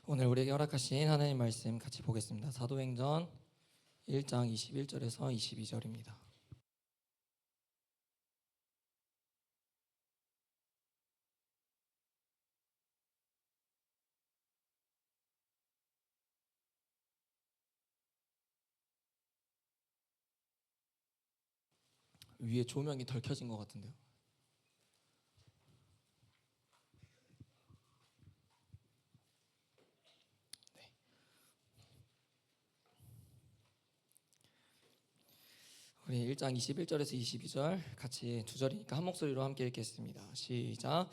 오늘 우리에게 허락하신 하나님 말씀 같이 보겠습니다. 사도행전 1장 21절에서 22절입니다. 위에 조명이 덜 켜진 것 같은데요. 네. 우리 1장 21절에서 22절 같이 두 절이니까 한 목소리로 함께 읽겠습니다. 시작.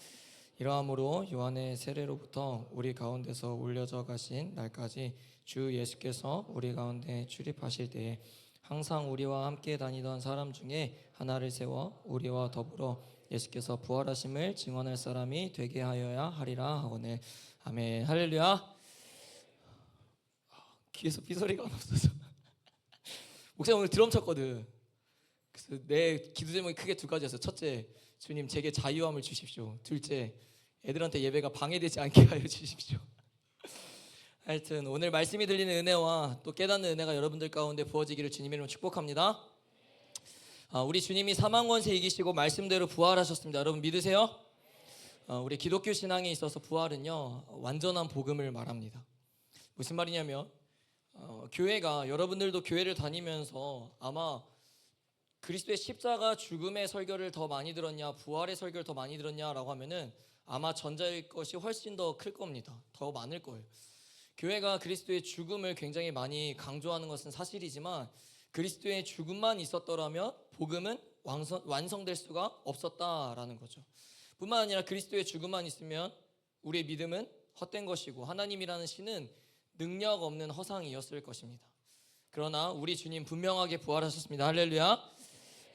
이러함으로 요한의 세례로부터 우리 가운데서 올려져 가신 날까지 주 예수께서 우리 가운데 출입하실 때에 항상 우리와 함께 다니던 사람 중에 하나를 세워 우리와 더불어 예수께서 부활하심을 증언할 사람이 되게 하여야 하리라 하거늘. 아멘. 할렐루야. 귀에서 삐소리가 안 없어서 목사님 오늘 드럼 쳤거든. 그래서 내 기도 제목이 크게 두 가지였어요. 첫째, 주님 제게 자유함을 주십시오. 둘째, 애들한테 예배가 방해되지 않게 하여 주십시오. 하여튼 오늘 말씀이 들리는 은혜와 또 깨닫는 은혜가 여러분들 가운데 부어지기를 주님의 이름으로 축복합니다. 우리 주님이 사망 권세 이기시고 말씀대로 부활하셨습니다. 여러분 믿으세요? 우리 기독교 신앙에 있어서 부활은요 완전한 복음을 말합니다. 무슨 말이냐면 교회가, 여러분들도 교회를 다니면서 아마 그리스도의 십자가 죽음의 설교를 더 많이 들었냐 부활의 설교를 더 많이 들었냐라고 하면은 아마 전자일 것이 훨씬 더 클 겁니다. 더 많을 거예요. 교회가 그리스도의 죽음을 굉장히 많이 강조하는 것은 사실이지만 그리스도의 죽음만 있었더라면 복음은 완성될 수가 없었다라는 거죠. 뿐만 아니라 그리스도의 죽음만 있으면 우리의 믿음은 헛된 것이고 하나님이라는 신은 능력 없는 허상이었을 것입니다. 그러나 우리 주님 분명하게 부활하셨습니다. 할렐루야.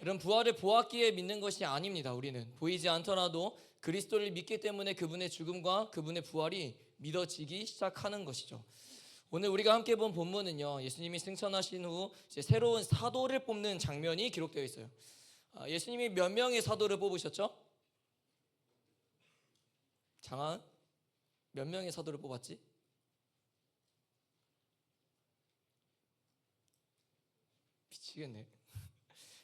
이런 부활을 보았기에 믿는 것이 아닙니다. 우리는 보이지 않더라도 그리스도를 믿기 때문에 그분의 죽음과 그분의 부활이 믿어지기 시작하는 것이죠. 오늘 우리가 함께 본 본문은요 예수님이 승천하신 후 이제 새로운 사도를 뽑는 장면이 기록되어 있어요. 예수님이 몇 명의 사도를 뽑으셨죠? 장한 몇 명의 사도를 뽑았지? 미치겠네.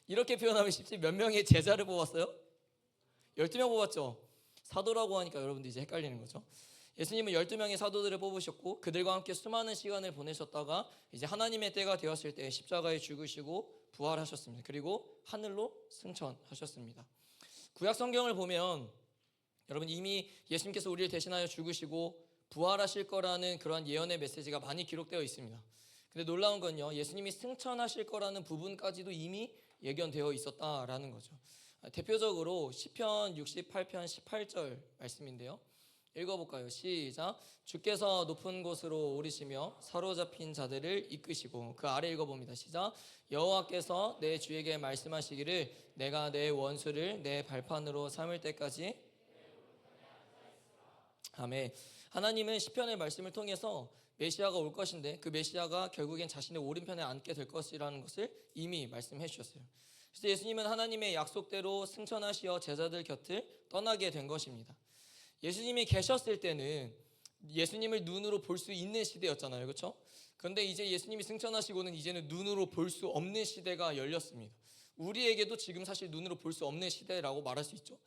이렇게 표현하면 쉽지. 몇 명의 제자를 뽑았어요? 12명 뽑았죠. 사도라고 하니까 여러분들 이제 헷갈리는 거죠. 예수님은 12명의 사도들을 뽑으셨고 그들과 함께 수많은 시간을 보내셨다가 이제 하나님의 때가 되었을 때 십자가에 죽으시고 부활하셨습니다. 그리고 하늘로 승천하셨습니다. 구약 성경을 보면 여러분 이미 예수님께서 우리를 대신하여 죽으시고 부활하실 거라는 그런 예언의 메시지가 많이 기록되어 있습니다. 근데 놀라운 건요 예수님이 승천하실 거라는 부분까지도 이미 예견되어 있었다라는 거죠. 대표적으로 시편 68편 18절 말씀인데요. 읽어볼까요? 시작. 주께서 높은 곳으로 오르시며 사로잡힌 자들을 이끄시고, 그 아래 읽어봅니다. 시작. 여호와께서 내 주에게 말씀하시기를 내가 내 원수를 내 발판으로 삼을 때까지. 아멘. 하나님은 시편의 말씀을 통해서 메시아가 올 것인데 그 메시아가 결국엔 자신의 오른편에 앉게 될 것이라는 것을 이미 말씀해 주셨어요. 그래서 예수님은 하나님의 약속대로 승천하시어 제자들 곁을 떠나게 된 것입니다. 예수님이 계셨을 때는 예수님을 눈으로 볼 수 있는 시대였잖아요. 그렇죠? 그런데 이제 예수님이 승천하시고는 이제는 눈으로 볼 수 없는 시대가 열렸습니다. 우리에게도 지금 사실 눈으로 볼 수 없는 시대라고 말할 수 있죠.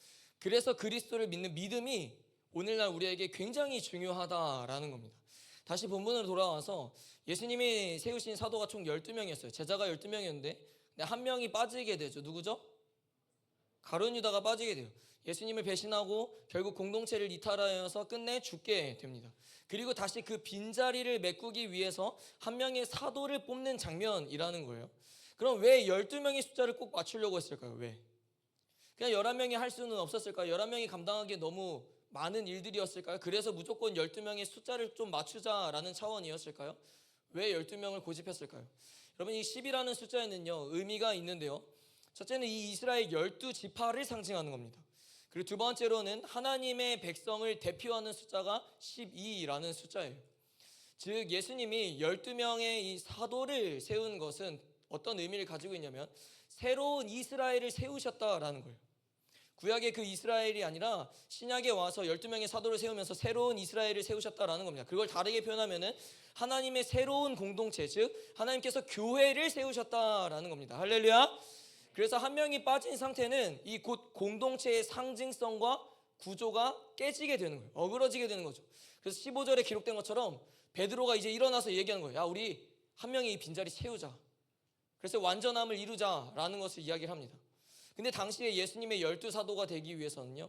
그래서 그리스도를 믿는 믿음이 오늘날 우리에게 굉장히 중요하다라는 겁니다. 다시 본문으로 돌아와서 예수님이 세우신 사도가 총 12명이었어요. 제자가 12명이었는데 한 명이 빠지게 되죠. 누구죠? 가룟 유다가 빠지게 돼요. 예수님을 배신하고 결국 공동체를 이탈하여서 끝내 죽게 됩니다. 그리고 다시 그 빈자리를 메꾸기 위해서 한 명의 사도를 뽑는 장면이라는 거예요. 그럼 왜 12명의 숫자를 꼭 맞추려고 했을까요? 왜? 그냥 11명이 할 수는 없었을까요? 11명이 감당하기에 너무 많은 일들이었을까요? 그래서 무조건 12명의 숫자를 좀 맞추자라는 차원이었을까요? 왜 12명을 고집했을까요? 여러분 이 10이라는 숫자에는요 의미가 있는데요. 첫째는 이 이스라엘 12지파를 상징하는 겁니다. 그리고 두 번째로는 하나님의 백성을 대표하는 숫자가 12라는 숫자예요. 즉 예수님이 12명의 이 사도를 세운 것은 어떤 의미를 가지고 있냐면 새로운 이스라엘을 세우셨다라는 거예요. 구약의 그 이스라엘이 아니라 신약에 와서 12명의 사도를 세우면서 새로운 이스라엘을 세우셨다라는 겁니다. 그걸 다르게 표현하면은 하나님의 새로운 공동체, 즉 하나님께서 교회를 세우셨다라는 겁니다. 할렐루야. 그래서 한 명이 빠진 상태는 이 곧 공동체의 상징성과 구조가 깨지게 되는 거예요. 어그러지게 되는 거죠. 그래서 15절에 기록된 것처럼 베드로가 이제 일어나서 얘기하는 거예요. 야, 우리 한 명이 이 빈자리 채우자. 그래서 완전함을 이루자라는 것을 이야기를 합니다. 근데 당시에 예수님의 12사도가 되기 위해서는요,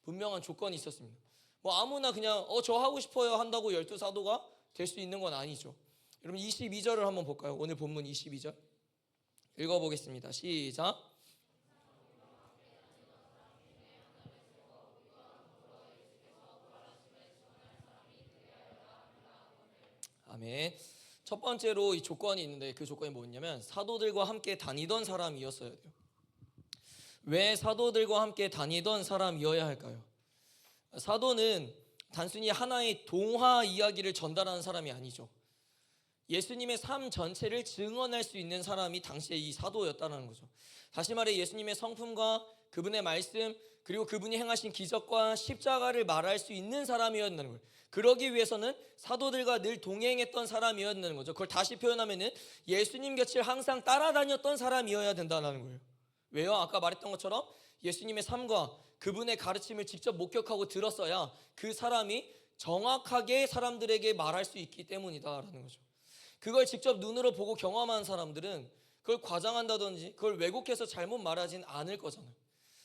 분명한 조건이 있었습니다. 뭐 아무나 그냥 저 하고 싶어요 한다고 12사도가 될 수 있는 건 아니죠. 여러분 22절을 한번 볼까요? 오늘 본문 22절 읽어보겠습니다. 시작. 아멘. 첫 번째로 이 조건이 있는데 그 조건이 뭐냐면 사도들과 함께 다니던 사람이었어야 돼요. 왜 사도들과 함께 다니던 사람이어야 할까요? 사도는 단순히 하나의 동화 이야기를 전달하는 사람이 아니죠. 예수님의 삶 전체를 증언할 수 있는 사람이 당시에 이 사도였다는 거죠. 다시 말해 예수님의 성품과 그분의 말씀 그리고 그분이 행하신 기적과 십자가를 말할 수 있는 사람이었다는 거예요. 그러기 위해서는 사도들과 늘 동행했던 사람이었다는 거죠. 그걸 다시 표현하면은 예수님 곁을 항상 따라다녔던 사람이어야 된다는 거예요. 왜요? 아까 말했던 것처럼 예수님의 삶과 그분의 가르침을 직접 목격하고 들었어야 그 사람이 정확하게 사람들에게 말할 수 있기 때문이다라는 거죠. 그걸 직접 눈으로 보고 경험한 사람들은 그걸 과장한다든지 그걸 왜곡해서 잘못 말하진 않을 거잖아요.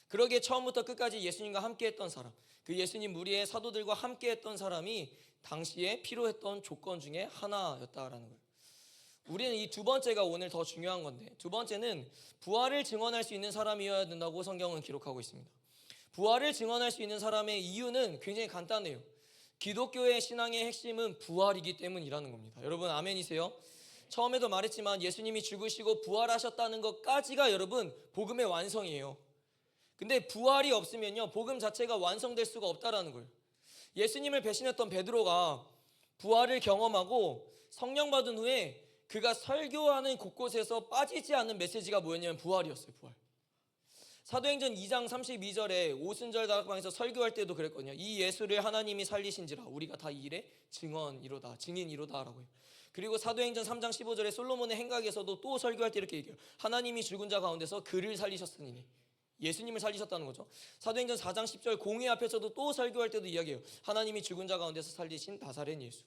그러기에 처음부터 끝까지 예수님과 함께했던 사람, 그 예수님 무리의 사도들과 함께했던 사람이 당시에 필요했던 조건 중에 하나였다라는 거예요. 우리는 이 두 번째가 오늘 더 중요한 건데, 두 번째는 부활을 증언할 수 있는 사람이어야 된다고 성경은 기록하고 있습니다. 부활을 증언할 수 있는 사람의 이유는 굉장히 간단해요. 기독교의 신앙의 핵심은 부활이기 때문이라는 겁니다. 여러분 아멘이세요? 처음에도 말했지만 예수님이 죽으시고 부활하셨다는 것까지가 여러분 복음의 완성이에요. 근데 부활이 없으면요 복음 자체가 완성될 수가 없다라는 거예요. 예수님을 배신했던 베드로가 부활을 경험하고 성령 받은 후에 그가 설교하는 곳곳에서 빠지지 않는 메시지가 뭐였냐면 부활이었어요. 부활. 사도행전 2장 32절에 오순절 다락방에서 설교할 때도 그랬거든요. 이 예수를 하나님이 살리신지라 우리가 다 이 일의 증언이로다, 증인이로다 라고요. 그리고 사도행전 3장 15절에 솔로몬의 행각에서도 또 설교할 때 이렇게 얘기해요. 하나님이 죽은 자 가운데서 그를 살리셨으니, 예수님을 살리셨다는 거죠. 사도행전 4장 10절 공회 앞에서도 또 설교할 때도 이야기해요. 하나님이 죽은 자 가운데서 살리신 나사렛 예수.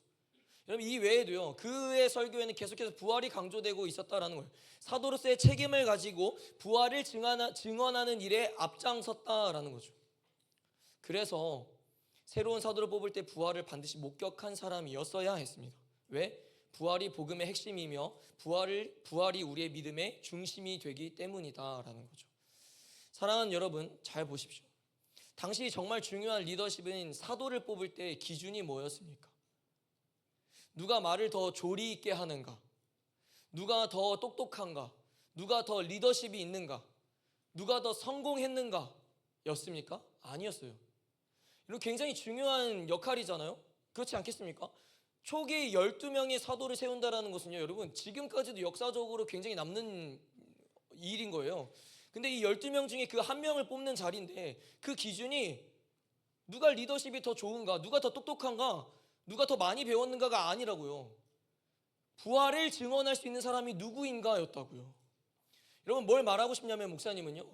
여러분 이 외에도요 그의 설교에는 계속해서 부활이 강조되고 있었다라는 거예요. 사도로서의 책임을 가지고 부활을 증언하는 일에 앞장섰다라는 거죠. 그래서 새로운 사도를 뽑을 때 부활을 반드시 목격한 사람이었어야 했습니다. 왜? 부활이 복음의 핵심이며 부활이 우리의 믿음의 중심이 되기 때문이다라는 거죠. 사랑하는 여러분 잘 보십시오. 당시 정말 중요한 리더십인 사도를 뽑을 때 기준이 뭐였습니까? 누가 말을 더 조리 있게 하는가? 누가 더 똑똑한가? 누가 더 리더십이 있는가? 누가 더 성공했는가? 였습니까? 아니었어요. 이런 굉장히 중요한 역할이잖아요. 그렇지 않겠습니까? 초기 12명의 사도를 세운다는 것은요 여러분 지금까지도 역사적으로 굉장히 남는 일인 거예요. 근데 이 12명 중에 그 한 명을 뽑는 자리인데 그 기준이 누가 리더십이 더 좋은가? 누가 더 똑똑한가? 누가 더 많이 배웠는가가 아니라고요. 부활을 증언할 수 있는 사람이 누구인가 였다고요. 여러분 뭘 말하고 싶냐면 목사님은요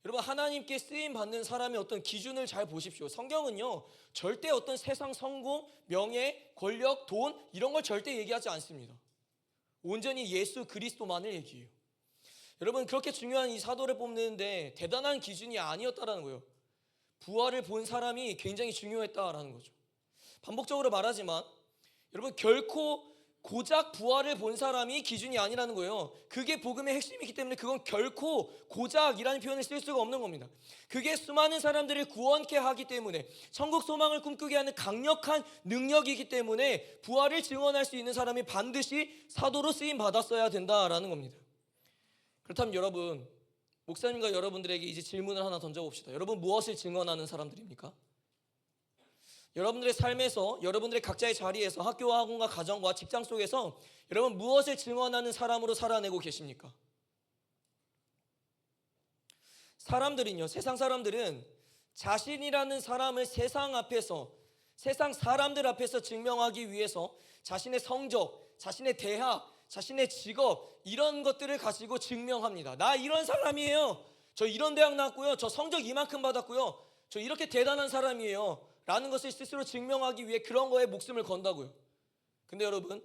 여러분 하나님께 쓰임 받는 사람의 어떤 기준을 잘 보십시오. 성경은요 절대 어떤 세상 성공, 명예, 권력, 돈 이런 걸 절대 얘기하지 않습니다. 온전히 예수 그리스도만을 얘기해요. 여러분 그렇게 중요한 이 사도를 뽑는데 대단한 기준이 아니었다라는 거예요. 부활을 본 사람이 굉장히 중요했다라는 거죠. 반복적으로 말하지만 여러분 결코 고작 부활을 본 사람이 기준이 아니라는 거예요. 그게 복음의 핵심이기 때문에 그건 결코 고작이라는 표현을 쓸 수가 없는 겁니다. 그게 수많은 사람들을 구원케 하기 때문에 천국 소망을 꿈꾸게 하는 강력한 능력이기 때문에 부활을 증언할 수 있는 사람이 반드시 사도로 쓰임 받았어야 된다라는 겁니다. 그렇다면 여러분 목사님과 여러분들에게 이제 질문을 하나 던져봅시다. 여러분 무엇을 증언하는 사람들입니까? 여러분들의 삶에서 여러분들의 각자의 자리에서 학교와 학원과 가정과 직장 속에서 여러분 무엇을 증언하는 사람으로 살아내고 계십니까? 사람들은요 세상 사람들은 자신이라는 사람을 세상 앞에서, 세상 사람들 앞에서 증명하기 위해서 자신의 성적, 자신의 대학, 자신의 직업, 이런 것들을 가지고 증명합니다. 나 이런 사람이에요. 저 이런 대학 나왔고요. 저 성적 이만큼 받았고요. 저 이렇게 대단한 사람이에요. 라는 것을 스스로 증명하기 위해 그런 거에 목숨을 건다고요. 근데 여러분,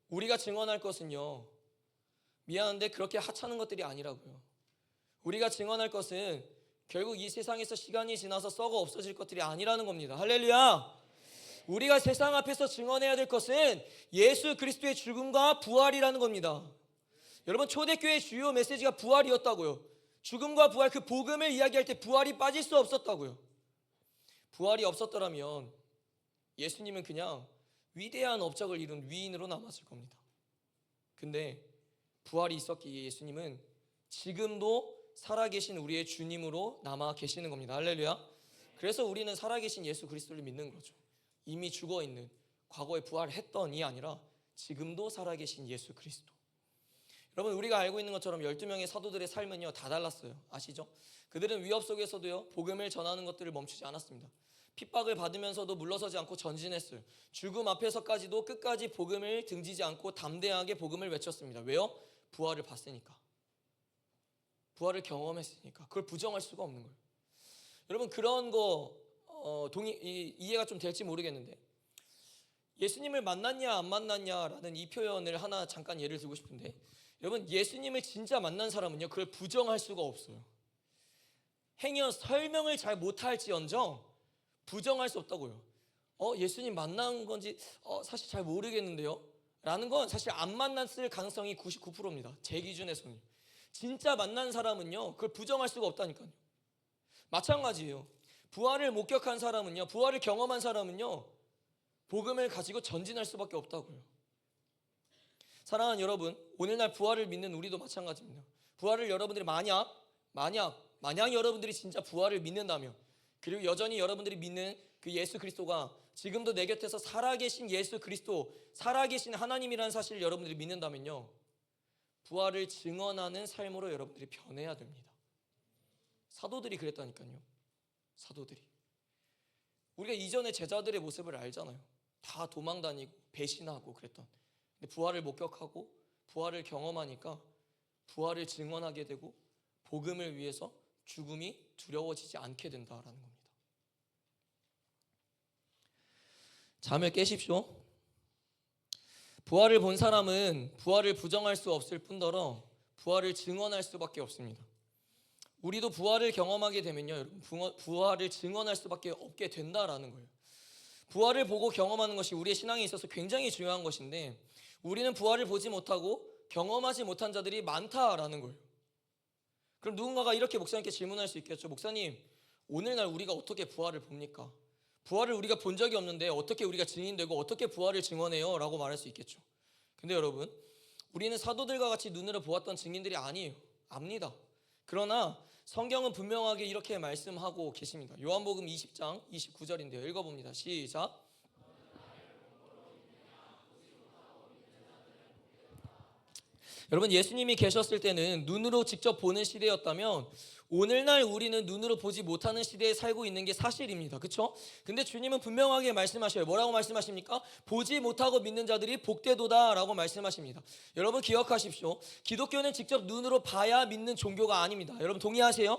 우리가 증언할 것은요, 미안한데 그렇게 하찮은 것들이 아니라고요. 우리가 증언할 것은 결국 이 세상에서 시간이 지나서 썩어 없어질 것들이 아니라는 겁니다. 할렐루야. 우리가 세상 앞에서 증언해야 될 것은 예수 그리스도의 죽음과 부활이라는 겁니다. 여러분, 초대교회의 주요 메시지가 부활이었다고요. 죽음과 부활, 그 복음을 이야기할 때 부활이 빠질 수 없었다고요. 부활이 없었더라면 예수님은 그냥 위대한 업적을 이룬 위인으로 남았을 겁니다. 근데 부활이 있었기에 예수님은 지금도 살아계신 우리의 주님으로 남아 계시는 겁니다. 할렐루야. 그래서 우리는 살아계신 예수 그리스도를 믿는 거죠. 이미 죽어있는, 과거에 부활했던이 아니라 지금도 살아계신 예수 그리스도. 여러분, 우리가 알고 있는 것처럼 12명의 사도들의 삶은요 다 달랐어요. 아시죠? 그들은 위협 속에서도요 복음을 전하는 것들을 멈추지 않았습니다. 핍박을 받으면서도 물러서지 않고 전진했어요. 죽음 앞에서까지도 끝까지 복음을 등지지 않고 담대하게 복음을 외쳤습니다. 왜요? 부활을 봤으니까. 부활을 경험했으니까. 그걸 부정할 수가 없는 거예요. 여러분, 그런 거 이해가 좀 될지 모르겠는데, 예수님을 만났냐 안 만났냐라는 이 표현을 하나 잠깐 예를 들고 싶은데, 여러분, 예수님을 진짜 만난 사람은요 그걸 부정할 수가 없어요. 행여 설명을 잘 못할지언정 부정할 수 없다고요. 예수님 만난 건지 사실 잘 모르겠는데요 라는 건 사실 안 만났을 가능성이 99%입니다. 제 기준에서는. 진짜 만난 사람은요 그걸 부정할 수가 없다니까요. 마찬가지예요. 부활을 목격한 사람은요, 부활을 경험한 사람은요 복음을 가지고 전진할 수밖에 없다고요. 사랑하는 여러분, 오늘날 부활을 믿는 우리도 마찬가지입니다. 부활을 여러분들이 만약 여러분들이 진짜 부활을 믿는다면, 그리고 여전히 여러분들이 믿는 그 예수 그리스도가 지금도 내 곁에서 살아계신 예수 그리스도, 살아계신 하나님이라는 사실을 여러분들이 믿는다면요, 부활을 증언하는 삶으로 여러분들이 변해야 됩니다. 사도들이 그랬다니까요. 사도들이. 우리가 이전에 제자들의 모습을 알잖아요. 다 도망다니고 배신하고 그랬던. 근데 부활을 목격하고 부활을 경험하니까 부활을 증언하게 되고 복음을 위해서 죽음이 두려워지지 않게 된다라는 겁니다. 잠을 깨십시오. 부활을 본 사람은 부활을 부정할 수 없을 뿐더러 부활을 증언할 수밖에 없습니다. 우리도 부활을 경험하게 되면요, 여러분, 부활을 증언할 수밖에 없게 된다라는 거예요. 부활을 보고 경험하는 것이 우리의 신앙에 있어서 굉장히 중요한 것인데, 우리는 부활을 보지 못하고 경험하지 못한 자들이 많다라는 거예요. 그럼 누군가가 이렇게 목사님께 질문할 수 있겠죠. 목사님, 오늘날 우리가 어떻게 부활을 봅니까? 부활을 우리가 본 적이 없는데 어떻게 우리가 증인되고 어떻게 부활을 증언해요? 라고 말할 수 있겠죠. 근데 여러분, 우리는 사도들과 같이 눈으로 보았던 증인들이 아니에요. 압니다. 그러나 성경은 분명하게 이렇게 말씀하고 계십니다. 요한복음 20장 29절인데요. 읽어봅니다. 시작. 여러분, 예수님이 계셨을 때는 눈으로 직접 보는 시대였다면 오늘날 우리는 눈으로 보지 못하는 시대에 살고 있는 게 사실입니다. 그렇죠? 근데 주님은 분명하게 말씀하셔요. 뭐라고 말씀하십니까? 보지 못하고 믿는 자들이 복되도다라고 말씀하십니다. 여러분, 기억하십시오. 기독교는 직접 눈으로 봐야 믿는 종교가 아닙니다. 여러분, 동의하세요?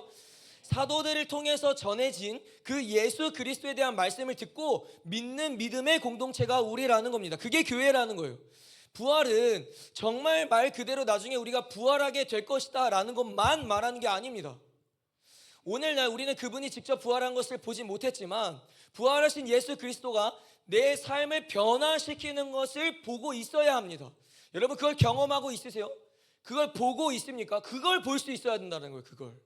사도들을 통해서 전해진 그 예수 그리스도에 대한 말씀을 듣고 믿는 믿음의 공동체가 우리라는 겁니다. 그게 교회라는 거예요. 부활은 정말 말 그대로 나중에 우리가 부활하게 될 것이다 라는 것만 말하는 게 아닙니다. 오늘날 우리는 그분이 직접 부활한 것을 보지 못했지만 부활하신 예수 그리스도가 내 삶을 변화시키는 것을 보고 있어야 합니다. 여러분, 그걸 경험하고 있으세요? 그걸 보고 있습니까? 그걸 볼 수 있어야 된다는 거예요. 그걸.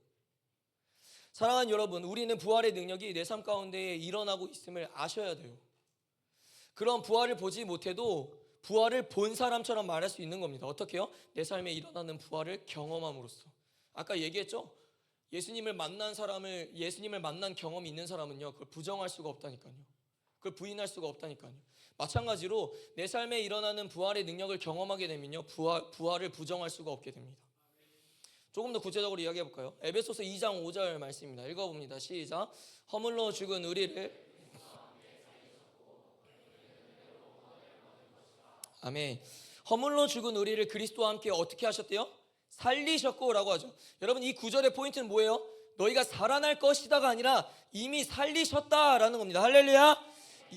사랑하는 여러분, 우리는 부활의 능력이 내 삶 가운데 일어나고 있음을 아셔야 돼요. 그런 부활을 보지 못해도 부활을 본 사람처럼 말할 수 있는 겁니다. 어떻게요? 내 삶에 일어나는 부활을 경험함으로써. 아까 얘기했죠? 예수님을 만난 경험이 있는 사람은요, 그걸 부정할 수가 없다니까요. 그걸 부인할 수가 없다니까요. 마찬가지로 내 삶에 일어나는 부활의 능력을 경험하게 되면요, 부활을 부정할 수가 없게 됩니다. 조금 더 구체적으로 이야기해 볼까요? 에베소서 2장 5절 말씀입니다. 읽어봅니다. 시작. 허물로 죽은 우리를 아멘. 허물로 죽은 우리를 그리스도와 함께 어떻게 하셨대요? 살리셨고 라고 하죠. 여러분 이 구절의 포인트는 뭐예요? 너희가 살아날 것이다가 아니라 이미 살리셨다라는 겁니다. 할렐루야.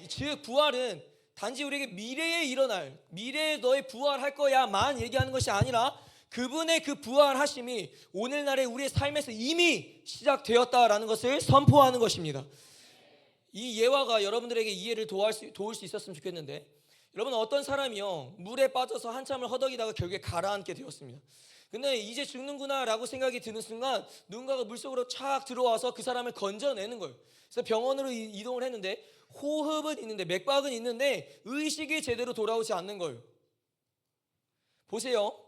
즉 부활은 단지 우리에게 미래에 일어날, 미래에 너의 부활할 거야만 얘기하는 것이 아니라 그분의 그 부활하심이 오늘날의 우리의 삶에서 이미 시작되었다라는 것을 선포하는 것입니다. 이 예화가 여러분들에게 이해를 도울 수 있었으면 좋겠는데, 여러분 어떤 사람이요 물에 빠져서 한참을 허덕이다가 결국에 가라앉게 되었습니다. 근데 이제 죽는구나 라고 생각이 드는 순간 누군가가 물속으로 착 들어와서 그 사람을 건져내는 거예요. 그래서 병원으로 이동을 했는데 호흡은 있는데 맥박은 있는데 의식이 제대로 돌아오지 않는 거예요. 보세요.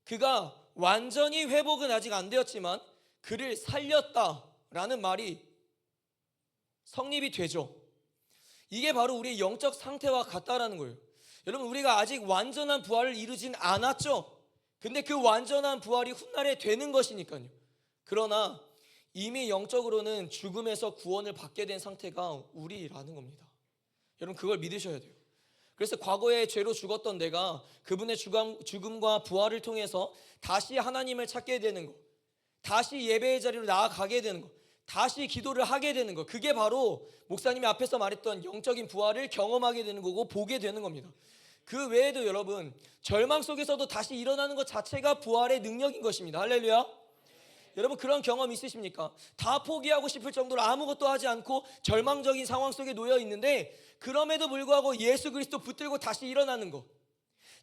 그가 완전히 회복은 아직 안 되었지만 그를 살렸다라는 말이 성립이 되죠. 이게 바로 우리의 영적 상태와 같다라는 거예요. 여러분 우리가 아직 완전한 부활을 이루진 않았죠. 근데 그 완전한 부활이 훗날에 되는 것이니까요. 그러나 이미 영적으로는 죽음에서 구원을 받게 된 상태가 우리라는 겁니다. 여러분 그걸 믿으셔야 돼요. 그래서 과거에 죄로 죽었던 내가 그분의 죽음과 부활을 통해서 다시 하나님을 찾게 되는 것, 다시 예배의 자리로 나아가게 되는 것, 다시 기도를 하게 되는 것, 그게 바로 목사님이 앞에서 말했던 영적인 부활을 경험하게 되는 거고 보게 되는 겁니다. 그 외에도 여러분 절망 속에서도 다시 일어나는 것 자체가 부활의 능력인 것입니다. 할렐루야. 여러분 그런 경험 있으십니까? 다 포기하고 싶을 정도로 아무것도 하지 않고 절망적인 상황 속에 놓여 있는데 그럼에도 불구하고 예수 그리스도 붙들고 다시 일어나는 것,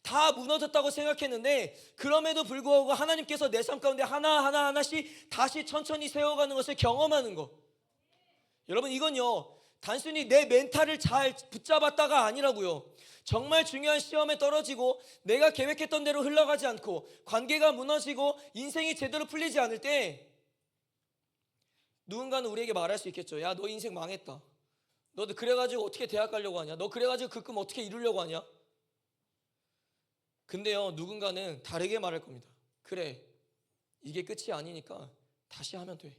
다 무너졌다고 생각했는데 그럼에도 불구하고 하나님께서 내 삶 가운데 하나씩 다시 천천히 세워가는 것을 경험하는 것. 여러분 이건요 단순히 내 멘탈을 잘 붙잡았다가 아니라고요. 정말 중요한 시험에 떨어지고 내가 계획했던 대로 흘러가지 않고 관계가 무너지고 인생이 제대로 풀리지 않을 때 누군가는 우리에게 말할 수 있겠죠. 야, 너 인생 망했다. 너도 그래가지고 어떻게 대학 가려고 하냐? 너 그래가지고 그 꿈 어떻게 이루려고 하냐? 근데요 누군가는 다르게 말할 겁니다. 그래, 이게 끝이 아니니까 다시 하면 돼.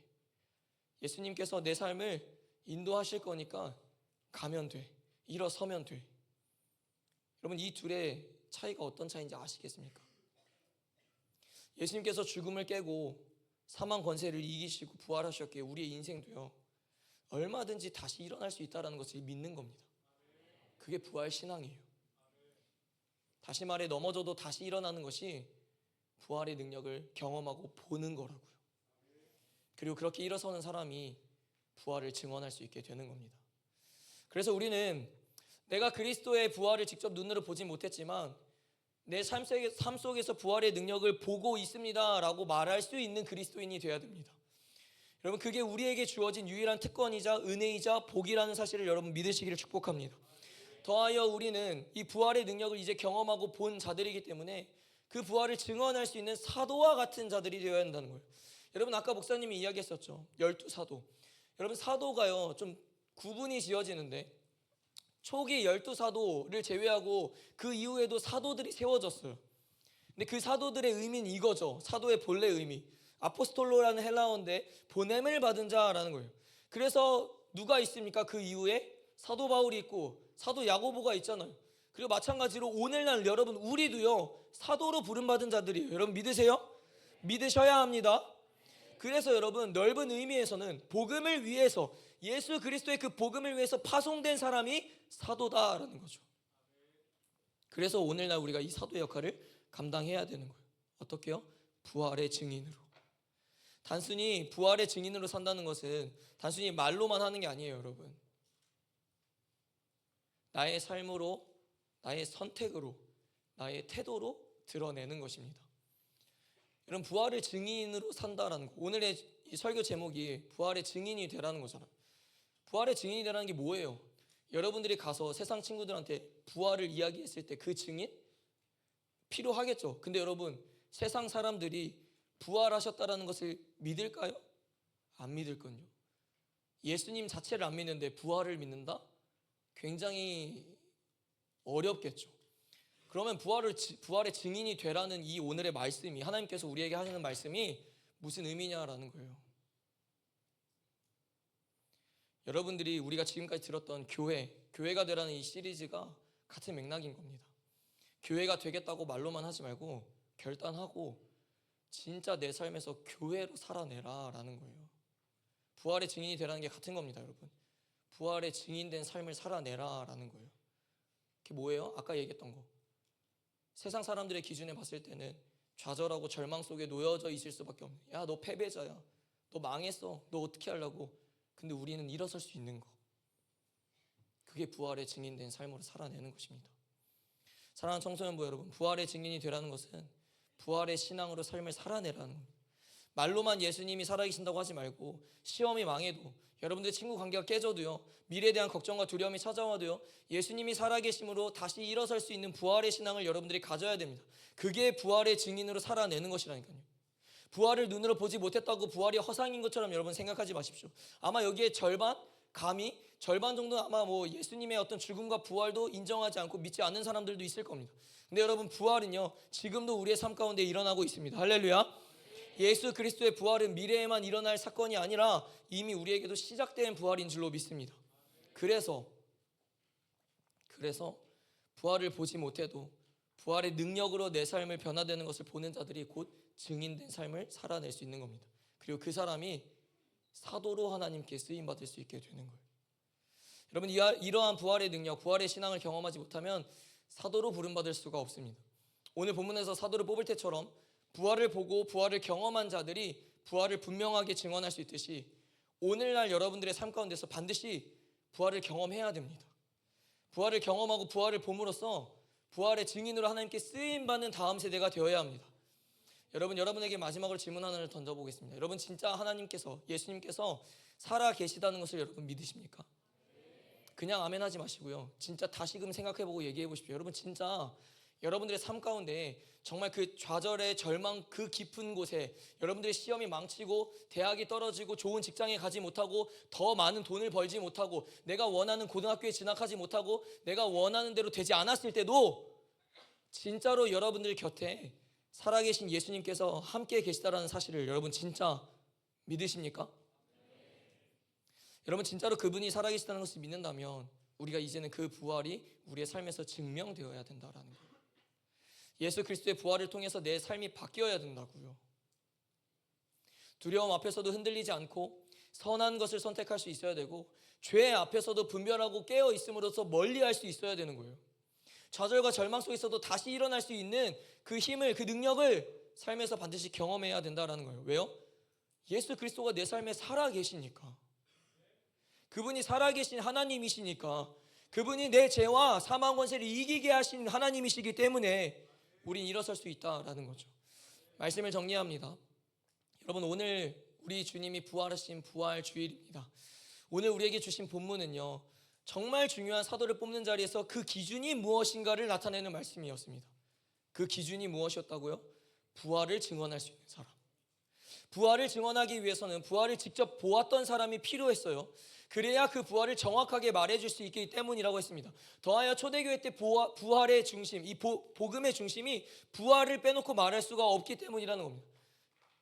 예수님께서 내 삶을 인도하실 거니까 가면 돼. 일어서면 돼. 여러분 이 둘의 차이가 어떤 차이인지 아시겠습니까? 예수님께서 죽음을 깨고 사망 권세를 이기시고 부활하셨기에 우리의 인생도요 얼마든지 다시 일어날 수 있다는 것을 믿는 겁니다. 그게 부활 신앙이에요. 다시 말해 넘어져도 다시 일어나는 것이 부활의 능력을 경험하고 보는 거라고요. 그리고 그렇게 일어서는 사람이 부활을 증언할 수 있게 되는 겁니다. 그래서 우리는 내가 그리스도의 부활을 직접 눈으로 보지 못했지만 내 삶 속에서 부활의 능력을 보고 있습니다 라고 말할 수 있는 그리스도인이 되어야 됩니다. 여러분 그게 우리에게 주어진 유일한 특권이자 은혜이자 복이라는 사실을 여러분 믿으시기를 축복합니다. 더하여 우리는 이 부활의 능력을 이제 경험하고 본 자들이기 때문에 그 부활을 증언할 수 있는 사도와 같은 자들이 되어야 한다는 거예요. 여러분 아까 목사님이 이야기했었죠. 12사도. 여러분 사도가요 좀 구분이 지어지는데 초기 12사도를 제외하고 그 이후에도 사도들이 세워졌어요. 근데 그 사도들의 의미는 이거죠. 사도의 본래 의미. 아포스톨로라는 헬라어인데 보냄을 받은 자라는 거예요. 그래서 누가 있습니까? 그 이후에 사도 바울이 있고 사도 야고보가 있잖아요. 그리고 마찬가지로 오늘날 여러분 우리도요 사도로 부름받은 자들이에요. 여러분 믿으세요? 믿으셔야 합니다. 그래서 여러분 넓은 의미에서는 복음을 위해서 예수 그리스도의 그 복음을 위해서 파송된 사람이 사도다라는 거죠. 그래서 오늘날 우리가 이 사도의 역할을 감당해야 되는 거예요. 어떻게요? 부활의 증인으로. 단순히 부활의 증인으로 산다는 것은 단순히 말로만 하는 게 아니에요, 여러분. 나의 삶으로, 나의 선택으로, 나의 태도로 드러내는 것입니다. 여러분 부활의 증인으로 산다라는 거. 오늘의 이 설교 제목이 부활의 증인이 되라는 거잖아요. 부활의 증인이 되라는 게 뭐예요? 여러분들이 가서 세상 친구들한테 부활을 이야기했을 때 그 증인? 필요하겠죠. 근데 여러분 세상 사람들이 부활하셨다라는 것을 믿을까요? 안 믿을건요. 예수님 자체를 안 믿는데 부활을 믿는다? 굉장히 어렵겠죠. 그러면 부활의 증인이 되라는 이 오늘의 말씀이 하나님께서 우리에게 하시는 말씀이 무슨 의미냐라는 거예요. 여러분들이 우리가 지금까지 들었던 교회가 되라는 이 시리즈가 같은 맥락인 겁니다. 교회가 되겠다고 말로만 하지 말고 결단하고 진짜 내 삶에서 교회로 살아내라 라는 거예요. 부활의 증인이 되라는 게 같은 겁니다, 여러분. 부활의 증인된 삶을 살아내라 라는 거예요. 그게 뭐예요? 아까 얘기했던 거. 세상 사람들의 기준에 봤을 때는 좌절하고 절망 속에 놓여져 있을 수밖에 없는, 야, 너 패배자야, 너 망했어, 너 어떻게 하려고. 근데 우리는 일어설 수 있는 거, 그게 부활의 증인된 삶으로 살아내는 것입니다. 사랑하는 청소년부 여러분, 부활의 증인이 되라는 것은 부활의 신앙으로 삶을 살아내라는 겁니다. 말로만 예수님이 살아계신다고 하지 말고, 시험이 망해도, 여러분들의 친구 관계가 깨져도요, 미래에 대한 걱정과 두려움이 찾아와도요, 예수님이 살아계심으로 다시 일어설 수 있는 부활의 신앙을 여러분들이 가져야 됩니다. 그게 부활의 증인으로 살아내는 것이라니까요. 부활을 눈으로 보지 못했다고 부활이 허상인 것처럼 여러분 생각하지 마십시오. 아마 여기에 절반 정도는 아마 뭐 예수님의 어떤 죽음과 부활도 인정하지 않고 믿지 않는 사람들도 있을 겁니다. 근데 여러분, 부활은요, 지금도 우리의 삶 가운데 일어나고 있습니다. 할렐루야. 예수 그리스도의 부활은 미래에만 일어날 사건이 아니라 이미 우리에게도 시작된 부활인 줄로 믿습니다. 그래서 부활을 보지 못해도 부활의 능력으로 내 삶을 변화되는 것을 보는 자들이 곧 증인된 삶을 살아낼 수 있는 겁니다. 그리고 그 사람이 사도로 하나님께 쓰임받을 수 있게 되는 거예요. 여러분, 이러한 부활의 능력, 부활의 신앙을 경험하지 못하면 사도로 부름받을 수가 없습니다. 오늘 본문에서 사도를 뽑을 때처럼 부활을 보고 부활을 경험한 자들이 부활을 분명하게 증언할 수 있듯이 오늘날 여러분들의 삶 가운데서 반드시 부활을 경험해야 됩니다. 부활을 경험하고 부활을 봄으로써 부활의 증인으로 하나님께 쓰임받는 다음 세대가 되어야 합니다. 여러분에게 마지막으로 질문 하나를 던져보겠습니다. 여러분, 진짜 하나님께서, 예수님께서 살아 계시다는 것을 여러분 믿으십니까? 그냥 아멘 하지 마시고요, 진짜 다시금 생각해보고 얘기해 보십시오. 여러분, 진짜 여러분들의 삶 가운데 정말 그 좌절의 절망 그 깊은 곳에 여러분들의 시험이 망치고 대학이 떨어지고 좋은 직장에 가지 못하고 더 많은 돈을 벌지 못하고 내가 원하는 고등학교에 진학하지 못하고 내가 원하는 대로 되지 않았을 때도 진짜로 여러분들 곁에 살아계신 예수님께서 함께 계시다라는 사실을 여러분 진짜 믿으십니까? 여러분, 진짜로 그분이 살아계시다는 것을 믿는다면 우리가 이제는 그 부활이 우리의 삶에서 증명되어야 된다라는 거예요. 예수 그리스도의 부활을 통해서 내 삶이 바뀌어야 된다고요. 두려움 앞에서도 흔들리지 않고 선한 것을 선택할 수 있어야 되고, 죄 앞에서도 분별하고 깨어 있음으로써 멀리할 수 있어야 되는 거예요. 좌절과 절망 속에서도 다시 일어날 수 있는 그 힘을, 그 능력을 삶에서 반드시 경험해야 된다는 거예요. 왜요? 예수 그리스도가 내 삶에 살아계시니까. 그분이 살아계신 하나님이시니까. 그분이 내 죄와 사망 권세를 이기게 하신 하나님이시기 때문에 우린 일어설 수 있다라는 거죠. 말씀을 정리합니다. 여러분, 오늘 우리 주님이 부활하신 부활 주일입니다. 오늘 우리에게 주신 본문은요, 정말 중요한 사도를 뽑는 자리에서 그 기준이 무엇인가를 나타내는 말씀이었습니다. 그 기준이 무엇이었다고요? 부활을 증언할 수 있는 사람. 부활을 증언하기 위해서는 부활을 직접 보았던 사람이 필요했어요. 그래야 그 부활을 정확하게 말해줄 수 있기 때문이라고 했습니다. 더하여 초대교회 때 부활의 중심, 이 복음의 중심이 부활을 빼놓고 말할 수가 없기 때문이라는 겁니다.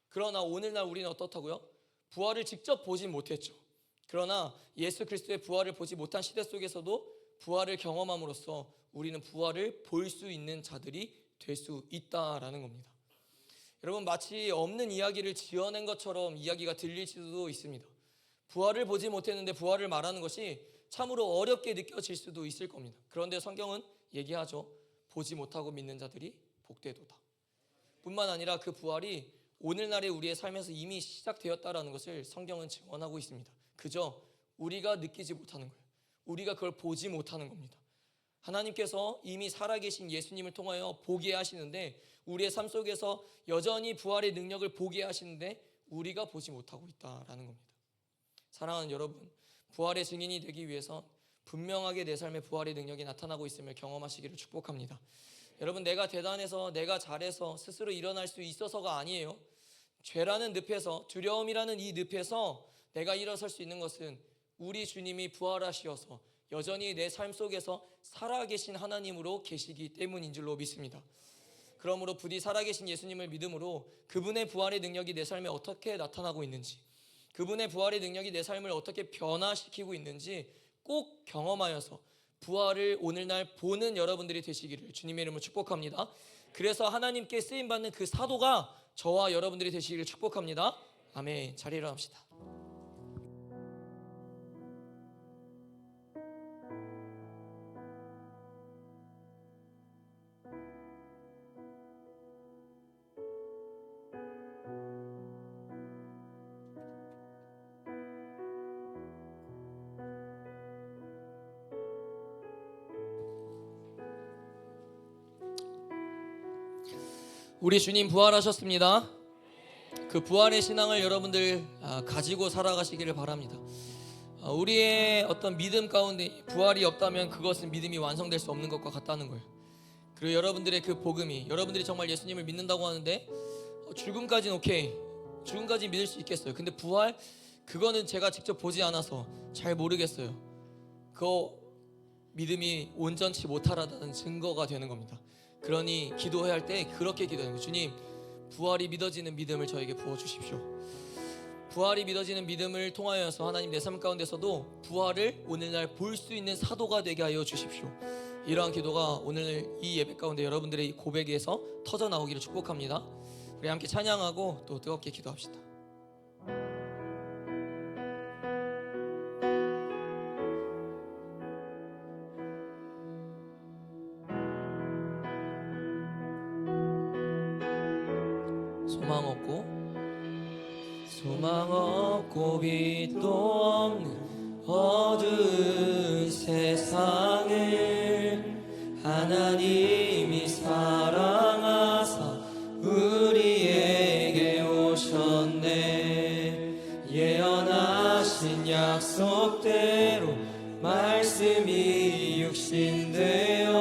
그러나 오늘날 우리는 어떻다고요? 부활을 직접 보진 못했죠. 그러나 예수 그리스도의 부활을 보지 못한 시대 속에서도 부활을 경험함으로써 우리는 부활을 볼 수 있는 자들이 될 수 있다라는 겁니다. 여러분, 마치 없는 이야기를 지어낸 것처럼 이야기가 들릴 수도 있습니다. 부활을 보지 못했는데 부활을 말하는 것이 참으로 어렵게 느껴질 수도 있을 겁니다. 그런데 성경은 얘기하죠. 보지 못하고 믿는 자들이 복되도다. 뿐만 아니라 그 부활이 오늘날의 우리의 삶에서 이미 시작되었다라는 것을 성경은 증언하고 있습니다. 그저 우리가 느끼지 못하는 거예요. 우리가 그걸 보지 못하는 겁니다. 하나님께서 이미 살아계신 예수님을 통하여 보게 하시는데, 우리의 삶 속에서 여전히 부활의 능력을 보게 하시는데 우리가 보지 못하고 있다라는 겁니다. 사랑하는 여러분, 부활의 증인이 되기 위해서 분명하게 내 삶에 부활의 능력이 나타나고 있음을 경험하시기를 축복합니다. 여러분, 내가 대단해서 내가 잘해서 스스로 일어날 수 있어서가 아니에요. 죄라는 늪에서, 두려움이라는 이 늪에서 내가 일어설 수 있는 것은 우리 주님이 부활하시어서 여전히 내 삶 속에서 살아계신 하나님으로 계시기 때문인 줄로 믿습니다. 그러므로 부디 살아계신 예수님을 믿음으로 그분의 부활의 능력이 내 삶에 어떻게 나타나고 있는지, 그분의 부활의 능력이 내 삶을 어떻게 변화시키고 있는지 꼭 경험하여서 부활을 오늘날 보는 여러분들이 되시기를 주님의 이름으로 축복합니다. 그래서 하나님께 쓰임받는 그 사도가 저와 여러분들이 되시기를 축복합니다. 아멘. 자리에 일어납시다. 우리 주님 부활하셨습니다. 그 부활의 신앙을 여러분들 가지고 살아가시기를 바랍니다. 우리의 어떤 믿음 가운데 부활이 없다면 그것은 믿음이 완성될 수 없는 것과 같다는 거예요. 그리고 여러분들의 그 복음이, 여러분들이 정말 예수님을 믿는다고 하는데 죽음까지는 오케이, 죽음까지 믿을 수 있겠어요. 근데 부활, 그거는 제가 직접 보지 않아서 잘 모르겠어요. 그거 믿음이 온전치 못하다는 증거가 되는 겁니다. 그러니 기도해야 할 때 그렇게 기도하는 거예요. 주님, 부활이 믿어지는 믿음을 저에게 부어주십시오. 부활이 믿어지는 믿음을 통하여서 하나님 내 삶 가운데서도 부활을 오늘날 볼 수 있는 사도가 되게 하여 주십시오. 이러한 기도가 오늘 이 예배 가운데 여러분들의 고백에서 터져 나오기를 축복합니다. 우리 함께 찬양하고 또 뜨겁게 기도합시다. 소망 없고 빛도 없는 어두운 세상을 하나님이 사랑하사 우리에게 오셨네. 예언하신 약속대로 말씀이 육신되어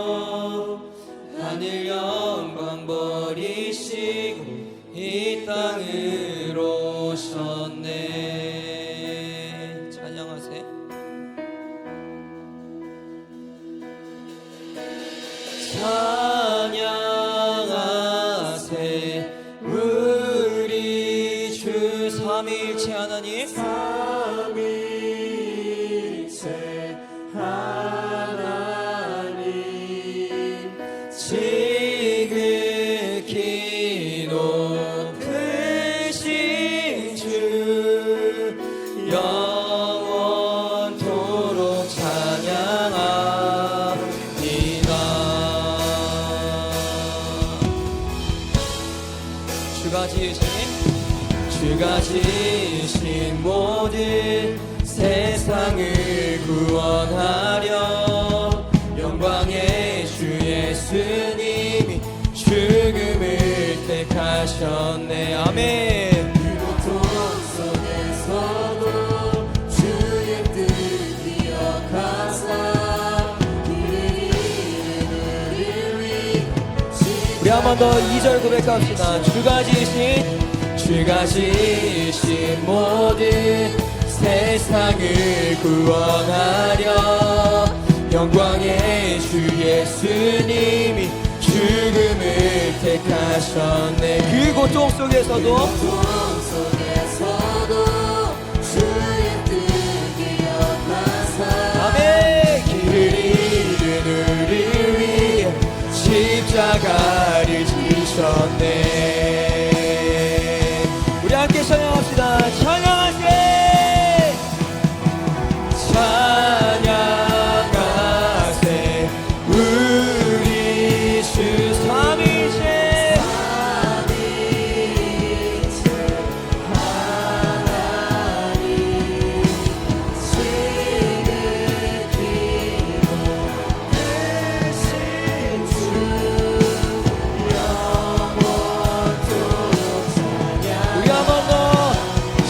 하늘 영광 버리시고 이 땅으로 오셨네. 찬양하세. 찬양하세 우리 주 삼위일체 하나님, 삼위일체 하나님, 지극히 높으신 주 영원토록 찬양합니다. 주가 지으신 모든 세상을 구원하려 영광의 주 예수님이 죽음을 택하셨네. 아멘. 그 고통 속에서도 주의 뜻 기억하사 그를 위해 우리 한 번 더 2절 고백합시다. 주가 지으신 모든 세상을 구원하려 영광의 주 예수님이 죽음을 택하셨네. 그 고통 속에서도 주의 뜻 기억하사 아멘. 길을 잃은 우리 위해 십자가를 지셨네. 우리 함께 찬양합시다. 찬양하세. 찬양하세 우리 주 삼위일체 하나님, 지극히 높으신 주 영원토록 우리 한 번 더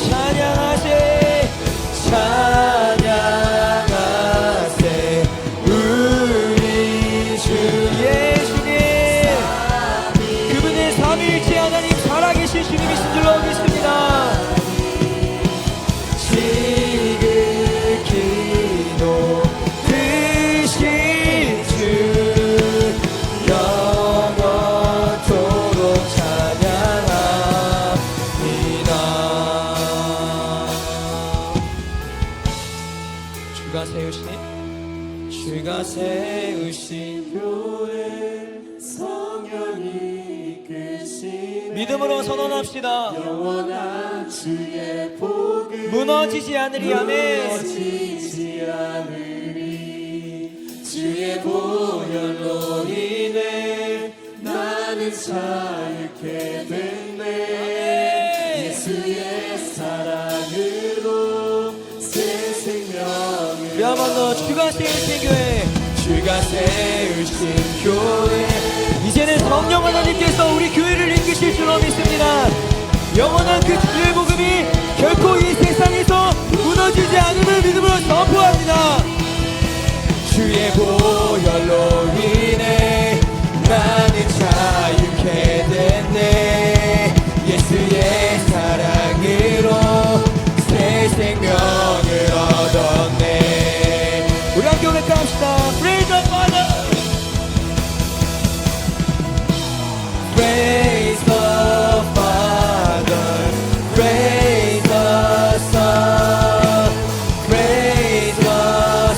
찬양하세. 찬양하세 우리 주 이름으로 선언합시다. 영원한 주의 복음 무너지지 않으리. 아멘. 무너지지 않으리. 주의 보혈로 인해 나는 자유케 됐네. 예수의 사랑으로 새 생명을 우리 한번 더 주가 세우신 교회, 주가 세우신 교회 이제는 성령 하나님께서 우리 교회를 이끄실 줄로 믿습니다. 영원한 그 주의 복음이 결코 이 세상에서 무너지지 않음을 믿음으로 선포합니다. 주의 보혈로 인해 나는 자유케 됐네. 예수의 사랑으로 새 생명을 얻었네. 우리 함께 고백합시다. Praise the Father. Praise the Father, praise the Son, praise the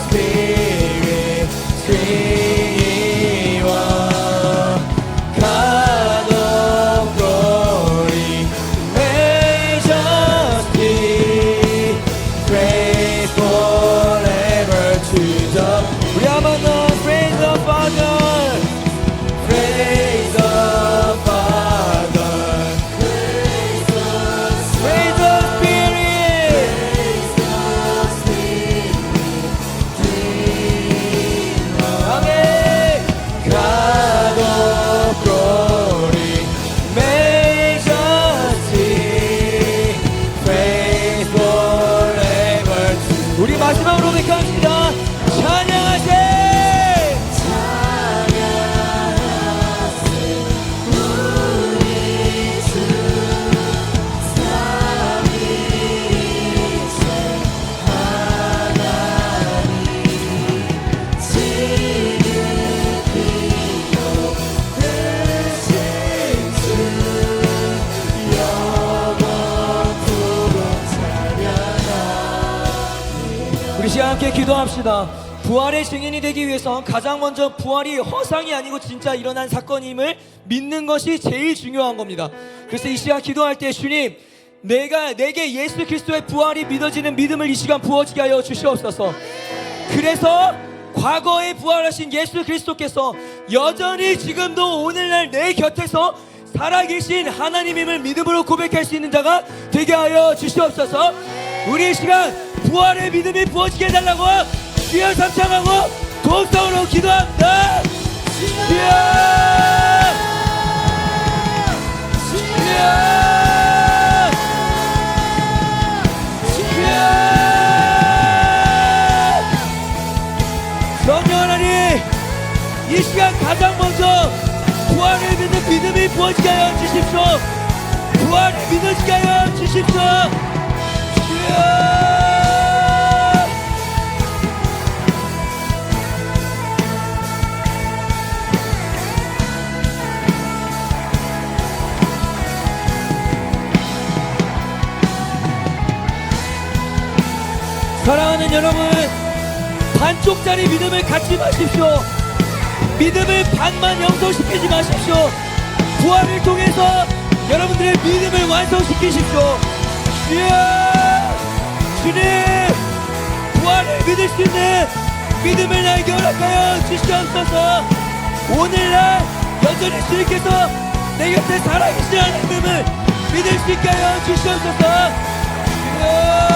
Spirit, three in one. God of glory, majesty, praise forever to the 우리 한번 더 Praise the Father. praise the Father, praise the Praise the Spirit. 아멘. God of glory, majesty, praise forever to 우리 마지막으로 고백합시다. 찬양하세. 우리 시간 함께 기도합시다. 부활의 증인이 되기 위해서 가장 먼저 부활이 허상이 아니고 진짜 일어난 사건임을 믿는 것이 제일 중요한 겁니다. 그래서 이 시간 기도할 때 주님, 내게 예수 그리스도의 부활이 믿어지는 믿음을 이 시간 부어지게 하여 주시옵소서. 그래서 과거에 부활하신 예수 그리스도께서 여전히 지금도 오늘날 내 곁에서 살아계신 하나님임을 믿음으로 고백할 수 있는 자가 되게 하여 주시옵소서. 우리 이 시간 부활의 믿음이 부어지게 해달라고 주여 삼창하고 동성으로 기도합니다. 주여! 주여! 주여! 성령 하나님, 이 시간 가장 먼저 부활을 믿는 믿음이 부어지게 하여 주십시오. 부활을 믿어지게 하여 주십시오. 주여! 사랑하는 여러분, 반쪽짜리 믿음을 갖지 마십시오. 믿음을 반만 형성시키지 마십시오. 부활을 통해서 여러분들의 믿음을 완성시키십시오. 주여! 주님! 부활을 믿을 수 있는 믿음을 나에게 허락하여 주시옵소서. 오늘날 여전히 주님께서 내 곁에 살아계신 하나님을 믿을 수 있게 하여 주시옵소서. 주여!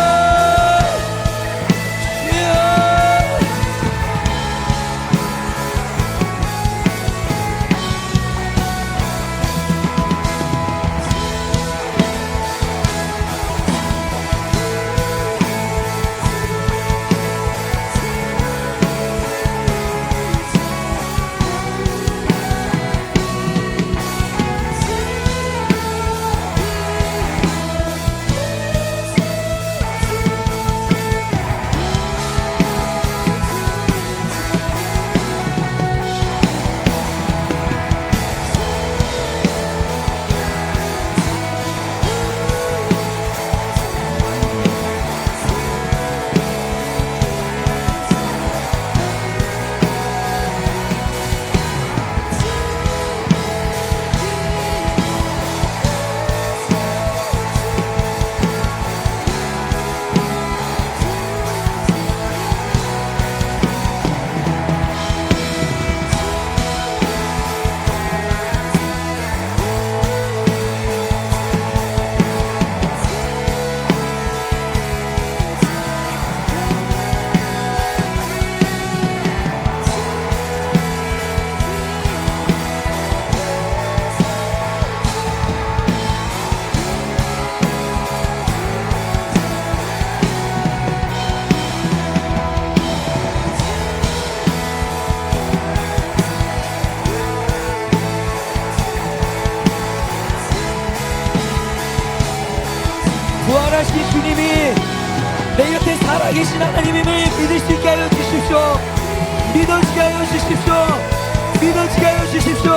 부활하신 주님이 내 곁에 살아계신 하나님임을 믿을 수 있게 하여 주십시오. 믿어지게 하여 주십시오. 믿어지게 하여 주십시오.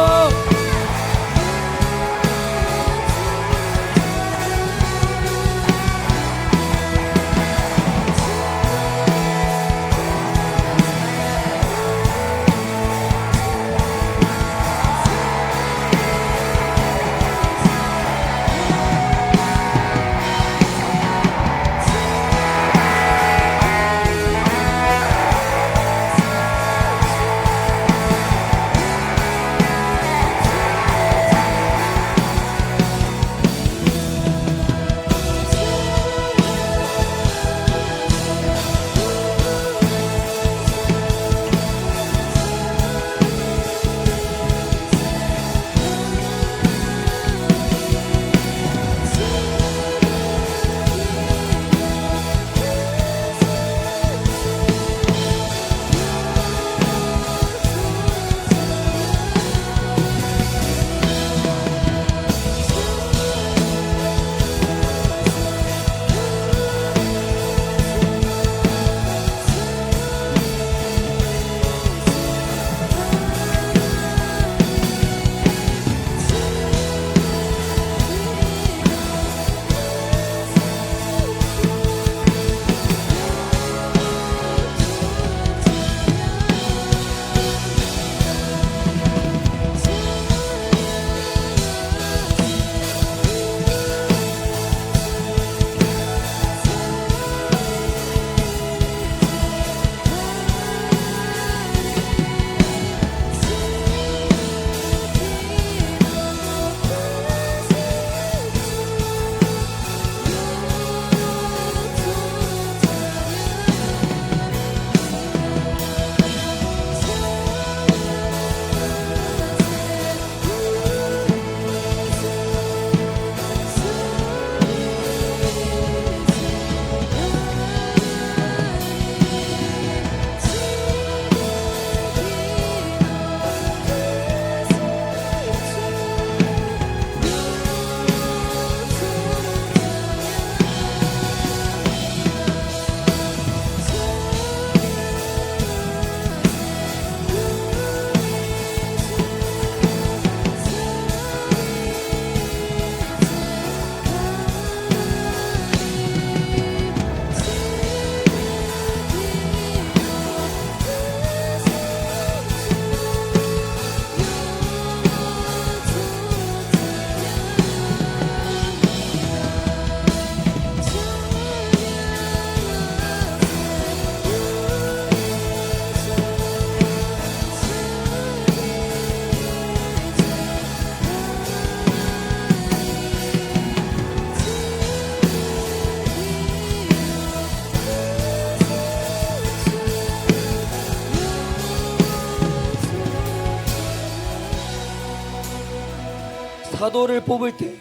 사도를 뽑을 때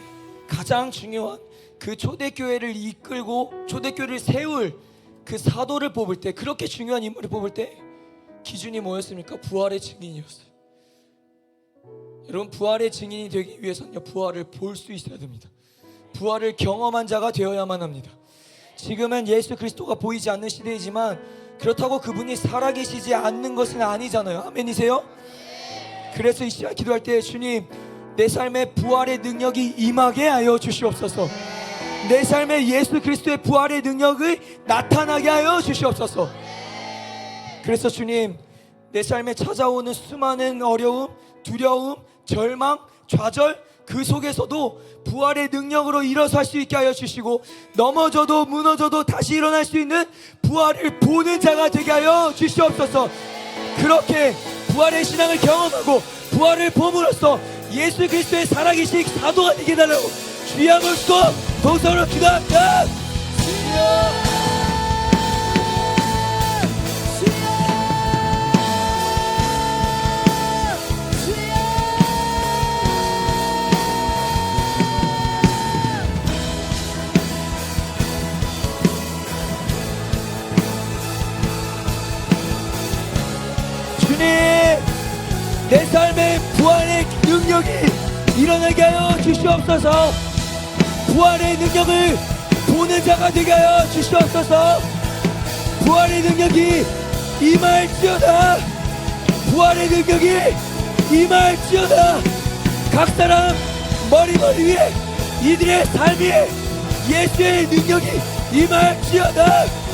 가장 중요한 그 초대교회를 이끌고 초대교회를 세울 그 사도를 뽑을 때, 그렇게 중요한 인물을 뽑을 때 기준이 뭐였습니까? 부활의 증인이었어요. 여러분, 부활의 증인이 되기 위해서는요, 부활을 볼 수 있어야 됩니다. 부활을 경험한 자가 되어야만 합니다. 지금은 예수 그리스도가 보이지 않는 시대이지만 그렇다고 그분이 살아계시지 않는 것은 아니잖아요. 아멘이세요? 그래서 이 시간 기도할 때, 주님, 내 삶에 부활의 능력이 임하게 하여 주시옵소서. 내 삶에 예수 그리스도의 부활의 능력을 나타나게 하여 주시옵소서. 그래서 주님, 내 삶에 찾아오는 수많은 어려움, 두려움, 절망, 좌절, 그 속에서도 부활의 능력으로 일어설 수 있게 하여 주시고, 넘어져도 무너져도 다시 일어날 수 있는 부활을 보는 자가 되게 하여 주시옵소서. 그렇게 부활의 신앙을 경험하고 부활을 봄으로써 예수 그리스도의 살아계신 사도가 되게 해달라고 주의 이름으로 동서로 기도합니다. 주님, 내 삶에 부활의 능력이 일어나게 하여 주시옵소서. 부활의 능력을 보는 자가 되게 하여 주시옵소서. 부활의 능력이 임할지어다. 부활의 능력이 임할지어다. 각 사람 머리 위에 이들의 삶이 예수의 능력이 임할지어다.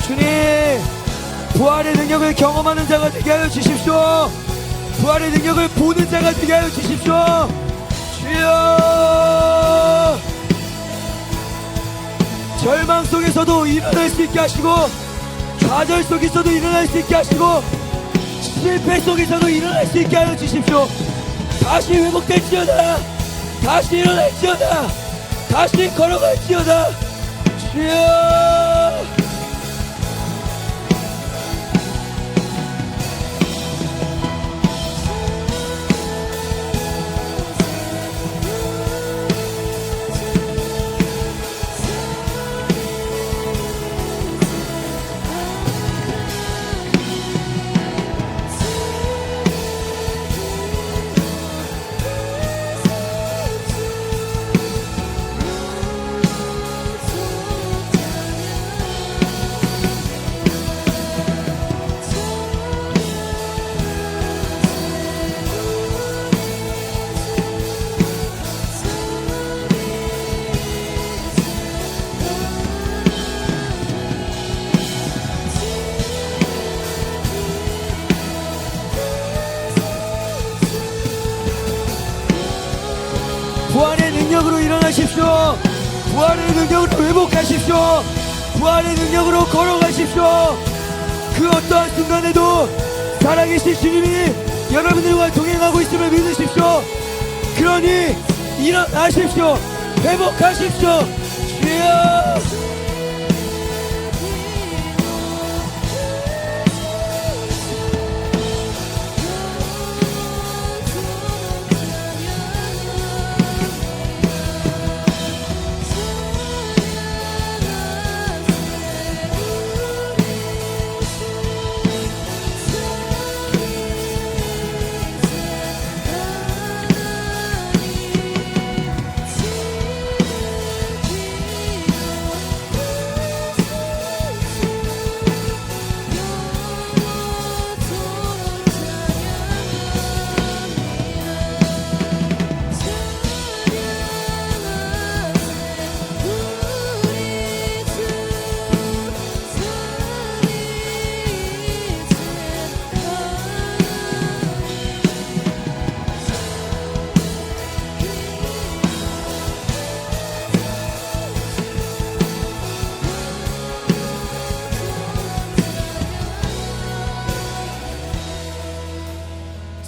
주님, 부활의 능력을 경험하는 자가 되게 하여 주십시오. 부활의 능력을 보는 자가 되게 하여 주십시오. 주여, 절망 속에서도 일어날 수 있게 하시고, 좌절 속에서도 일어날 수 있게 하시고, 실패 속에서도 일어날 수 있게 하여 주십시오. 다시 회복될지어다. 다시 일어날지어다. 다시 걸어갈지어다. 주여, 부활의 능력으로 일어나십시오. 부활의 능력으로 회복하십시오. 부활의 능력으로 걸어가십시오. 그 어떠한 순간에도 살아계신 주님이 여러분들과 동행하고 있음을 믿으십시오. 그러니 일어나십시오. 회복하십시오. 주여,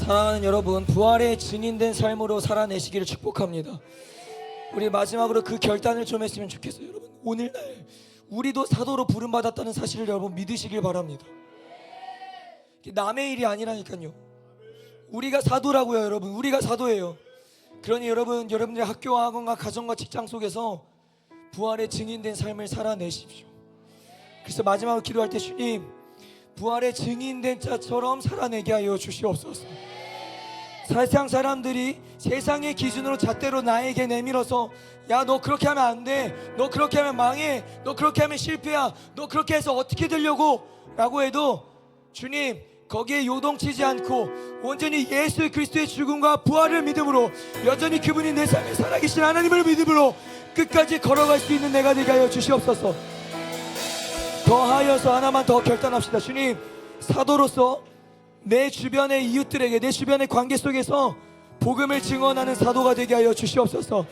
사랑하는 여러분, 부활의 증인된 삶으로 살아내시기를 축복합니다. 우리 마지막으로 그 결단을 좀 했으면 좋겠어요. 여러분, 오늘날 우리도 사도로 부름받았다는 사실을 여러분 믿으시길 바랍니다. 남의 일이 아니라니까요. 우리가 사도라고요. 여러분, 우리가 사도예요. 그러니 여러분, 여러분들의 학교와 학원과 가정과 직장 속에서 부활의 증인된 삶을 살아내십시오. 그래서 마지막으로 기도할 때, 주님, 부활의 증인된 자처럼 살아내게 하여 주시옵소서. 세상 사람들이 세상의 기준으로 잣대로 나에게 내밀어서, 야, 너 그렇게 하면 안 돼, 너 그렇게 하면 망해, 너 그렇게 하면 실패야, 너 그렇게 해서 어떻게 되려고 라고 해도, 주님, 거기에 요동치지 않고 온전히 예수 그리스도의 죽음과 부활을 믿음으로, 여전히 그분이 내 삶에 살아계신 하나님을 믿음으로 끝까지 걸어갈 수 있는 내가 되게 하여 주시옵소서. 더하여서 하나만 더 결단합시다. 주님, 사도로서 내 주변의 이웃들에게, 내 주변의 관계 속에서 복음을 증언하는 사도가 되게 하여 주시옵소서.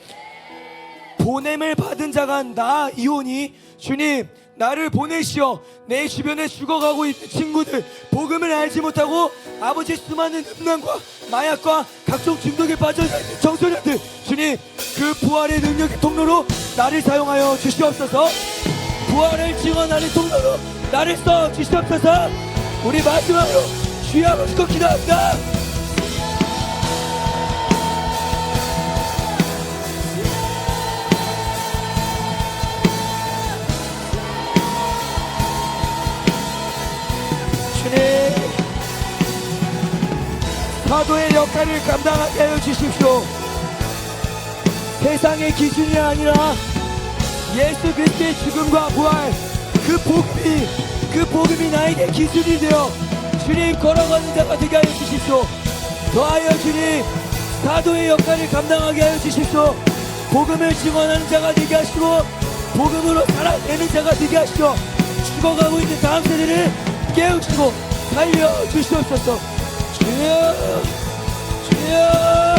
보냄을 받은 자가 나 이오니, 주님, 나를 보내시어 내 주변에 죽어가고 있는 친구들, 복음을 알지 못하고 아버지 수많은 음란과 마약과 각종 중독에 빠져있는 청소년들, 주님, 그 부활의 능력의 통로로 나를 사용하여 주시옵소서. 부활을 증언하는 통로로 나를 써 주시옵소서. 우리 마지막으로 주여 한번 더 기도합니다. 주님, 사도의 역할을 감당하게 하여 주십시오. 세상의 기준이 아니라 예수 그리스도의 죽음과 부활, 그 복음이 나에게 기준이 되어 주님 걸어가는 자가 되게 하여 주십시오. 더하여 주님, 사도의 역할을 감당하게 하여 주십시오. 복음을 증언하는 자가 되게 하시고 복음으로 살아내는 자가 되게 하시고 죽어가고 있는 다음 세대를 깨우치고 살려주시옵소서. 주여, 주여.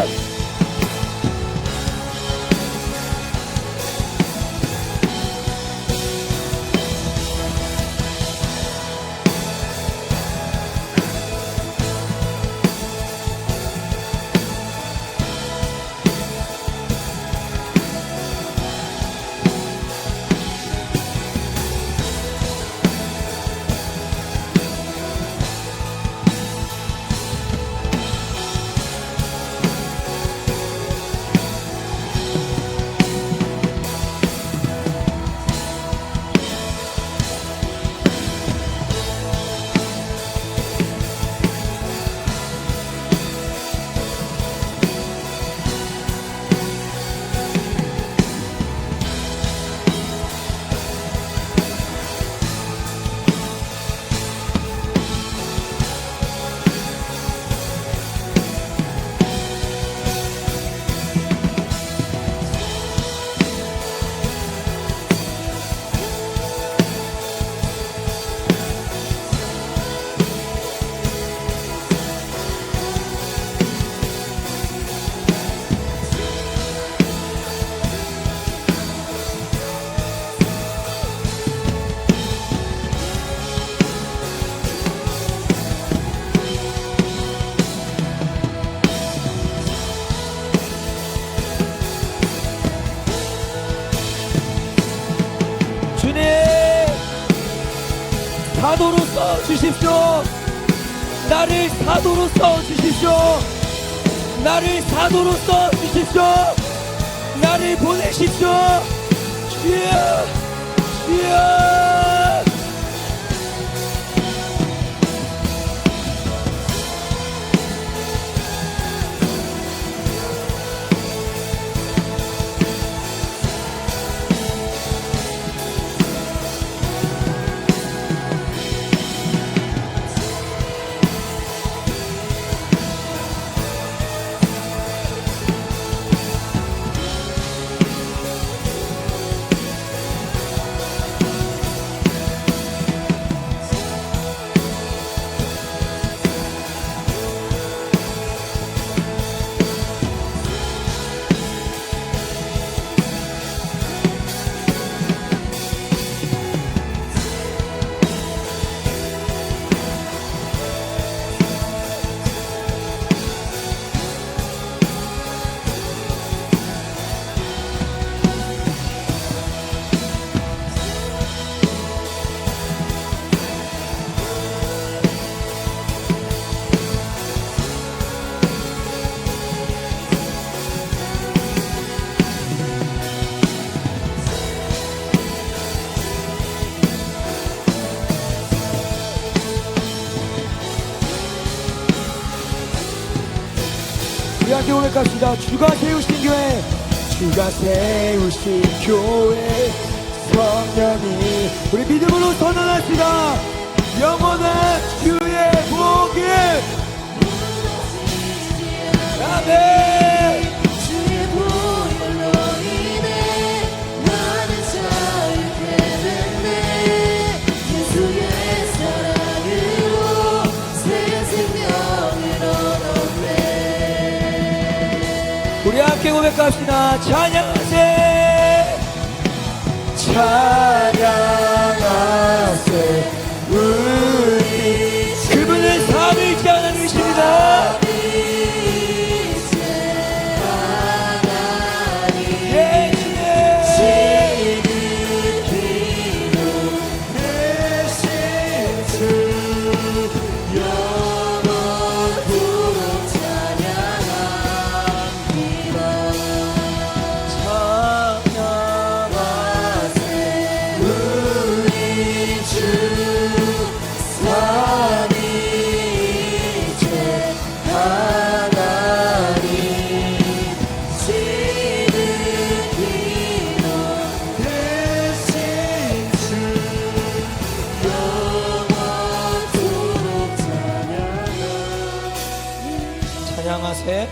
사도로 써 주십시오. 나를 사도로 써 주십시오. 나를 사도로 써 주십시오. 나를 보내십시오. 주여, 주여. 우리 함께 고백합시다. 주가 세우신 교회, 주가 세우신 교회 성령이, 우리 믿음으로 선언합시다. 영원한 주의 복음. 아멘. 주의 보혈로 인해 나는 자유케 됐네. 예수의 사랑으로 새 생명을 얻었네. 우리 함께 고백합시다. 찬양하세, 찬양하세. 우리 그분은 삼위일체 하나님이십니다. 예, 주님. 셋.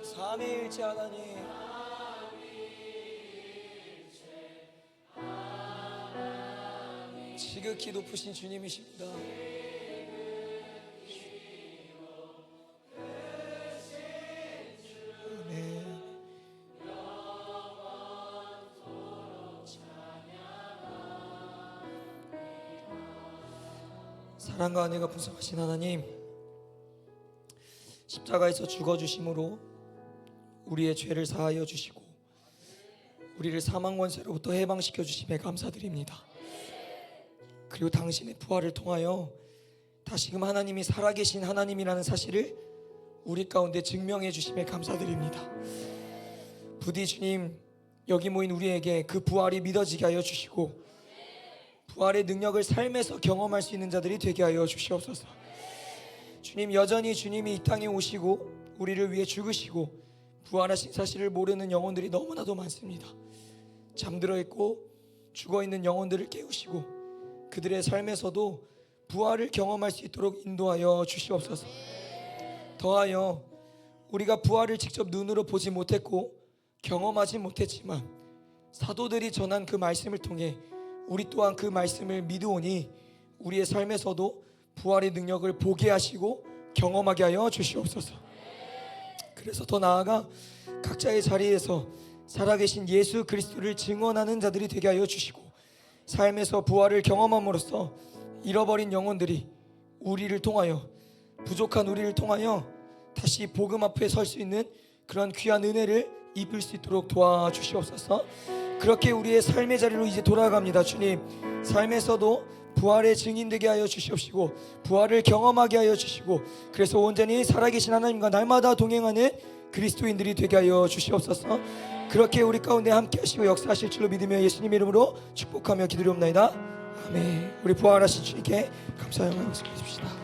삼위일체 하나님, 지극히 높으신 주님이십니다. 아멘. 사랑과 은혜가 풍성하신 하나님, 십자가에서 죽어주심으로 우리의 죄를 사하여 주시고 우리를 사망 권세로부터 해방시켜 주심에 감사드립니다. 그리고 당신의 부활을 통하여 다시금 하나님이 살아계신 하나님이라는 사실을 우리 가운데 증명해 주심에 감사드립니다. 부디 주님, 여기 모인 우리에게 그 부활이 믿어지게 하여 주시고 부활의 능력을 삶에서 경험할 수 있는 자들이 되게 하여 주시옵소서. 주님, 여전히 주님이 이 땅에 오시고 우리를 위해 죽으시고 부활하신 사실을 모르는 영혼들이 너무나도 많습니다. 잠들어 있고 죽어 있는 영혼들을 깨우시고 그들의 삶에서도 부활을 경험할 수 있도록 인도하여 주시옵소서. 더하여 우리가 부활을 직접 눈으로 보지 못했고 경험하지 못했지만 사도들이 전한 그 말씀을 통해 우리 또한 그 말씀을 믿으오니 우리의 삶에서도 부활의 능력을 보게 하시고 경험하게 하여 주시옵소서. 그래서 더 나아가 각자의 자리에서 살아계신 예수 그리스도를 증언하는 자들이 되게 하여 주시고 삶에서 부활을 경험함으로써 잃어버린 영혼들이 우리를 통하여, 부족한 우리를 통하여 다시 복음 앞에 설 수 있는 그런 귀한 은혜를 입을 수 있도록 도와주시옵소서. 그렇게 우리의 삶의 자리로 이제 돌아갑니다. 주님, 삶에서도 부활의 증인되게 하여 주시옵시고 부활을 경험하게 하여 주시고 그래서 온전히 살아계신 하나님과 날마다 동행하는 그리스도인들이 되게 하여 주시옵소서. 그렇게 우리 가운데 함께 하시고 역사하실 줄로 믿으며 예수님 이름으로 축복하며 기도리옵나이다. 아멘. 우리 부활하신 주님께 감사의 말씀 드립시다.